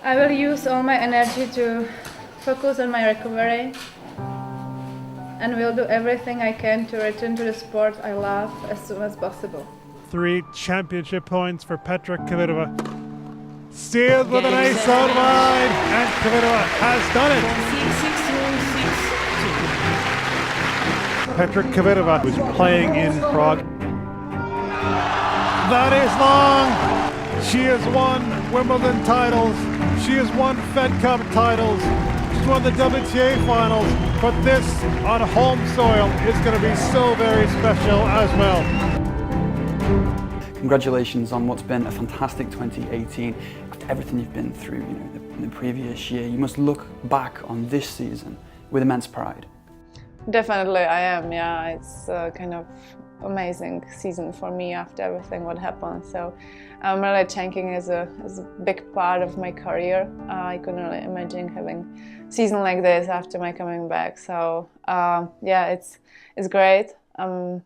I will use all my energy to focus on my recovery and will do everything I can to return to the sport I love as soon as possible. 3 championship points for Petra Kvitova. Steals with an ace out wide, and Kvitova has done it. 6-2, 6-2. Petra Kvitova was playing in Prague. That is long. She has won Wimbledon titles. She has won Fed Cup titles. She's won the WTA finals. But this on home soil is going to be so very special as well. Congratulations on what's been a fantastic 2018. After everything you've been through, in the previous year, you must look back on this season with immense pride. Definitely I am, yeah. It's kind of amazing season for me after everything what happened. So really tanking is a big part of my career. I couldn't really imagine having a season like this after my coming back. So yeah, it's great. I'm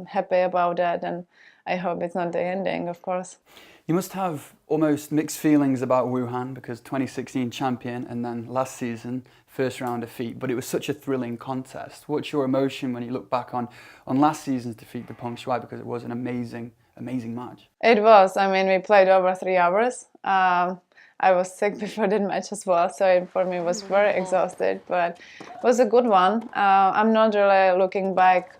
happy about that, and I hope it's not the ending, of course. You must have almost mixed feelings about Wuhan, because 2016 champion and then last season first round defeat, but it was such a thrilling contest. What's your emotion when you look back on last season's defeat to Peng Shuai, because it was an amazing match? It was. I mean, we played over 3 hours. I was sick before that match as well, so for me it was very exhausted, but it was a good one. I'm not really looking back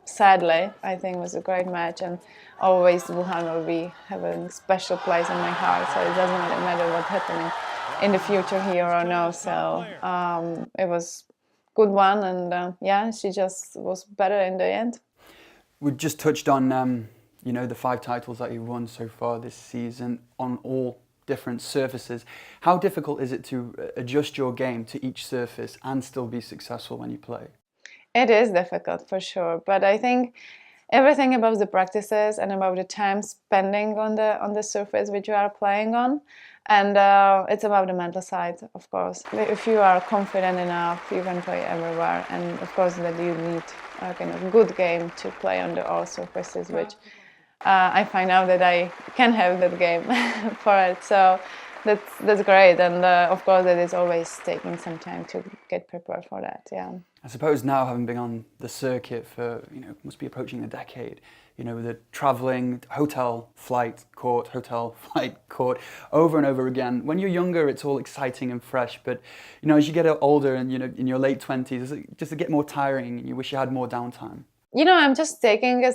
sadly. I think it was a great match, and always Wuhan will be having a special place in my heart, so it doesn't really matter what's happening in the future here or no. So it was a good one, and yeah, she just was better in the end. We just touched on the 5 titles that you've won so far this season on all different surfaces. How difficult is it to adjust your game to each surface and still be successful when you play? It is difficult for sure, but I think everything about the practices and about the time spending on the surface which you are playing on, and it's about the mental side, of course. If you are confident enough, you can play everywhere, and of course that you need a kind of good game to play on all surfaces, which I find out that I can have that game for it. So that's great, and of course that is always taking some time to get prepared for that. Yeah. I suppose now, having been on the circuit for, must be approaching a decade, with the travelling, hotel, flight, court, hotel, flight, court, over and over again. When you're younger, it's all exciting and fresh, but, as you get older and, in your late 20s, does it get more tiring and you wish you had more downtime? I'm just taking it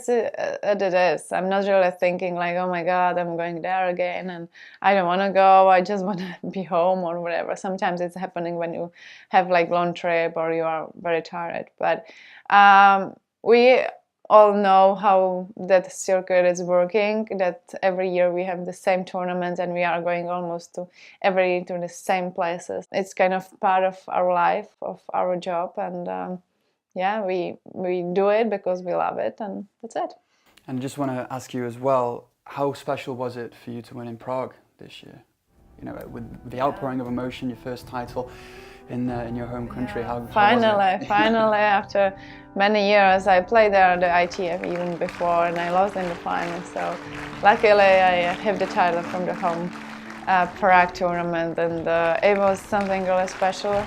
as it is. I'm not really thinking like, oh my God, I'm going there again and I don't want to go. I just want to be home or whatever. Sometimes it's happening when you have like long trip or you are very tired. But we all know how that circuit is working, that every year we have the same tournaments and we are going almost to the same places. It's kind of part of our life, of our job, and yeah, we do it because we love it, and that's it. And I just want to ask you as well, how special was it for you to win in Prague this year? With the outpouring of emotion, your first title in your home country. How Finally, after many years, I played there the ITF even before, and I lost in the final. So luckily, I have the title from the home Prague tournament, and it was something really special.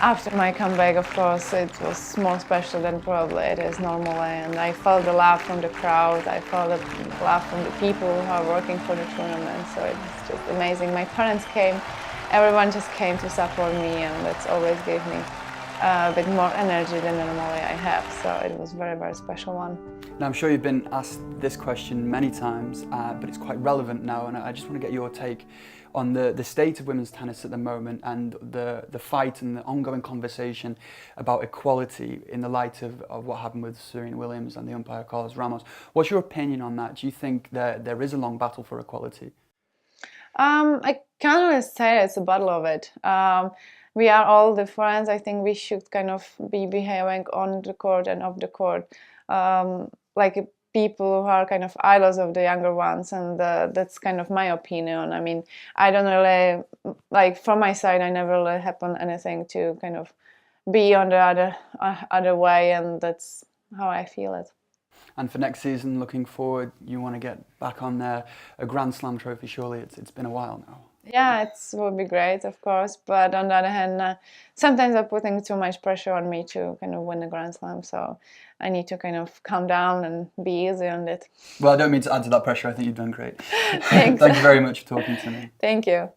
After my comeback, of course, it was more special than probably it is normally, and I felt the love from the crowd, I felt the love from the people who are working for the tournament, so it was just amazing. My parents came, everyone just came to support me, and that's always gave me a bit more energy than normally I have, so it was a very, very special one. Now, I'm sure you've been asked this question many times, but it's quite relevant now, and I just want to get your take on the state of women's tennis at the moment and the fight and the ongoing conversation about equality in the light of what happened with Serena Williams and the umpire Carlos Ramos. What's your opinion on that? Do you think that there is a long battle for equality? I can't really say it's a battle of it. We are all different. I think we should kind of be behaving on the court and off the court like people who are kind of idols of the younger ones, and that's kind of my opinion. I mean, I don't really, like from my side, I never really happened anything to kind of be on the other way, and that's how I feel it. And for next season, looking forward, you want to get back on there, a Grand Slam trophy, surely it's been a while now. Yeah, it would be great, of course. But on the other hand, sometimes I'm putting too much pressure on me to kind of win the Grand Slam. So I need to kind of calm down and be easy on it. Well, I don't mean to add to that pressure. I think you've done great. Thanks. Thank you very much for talking to me. Thank you.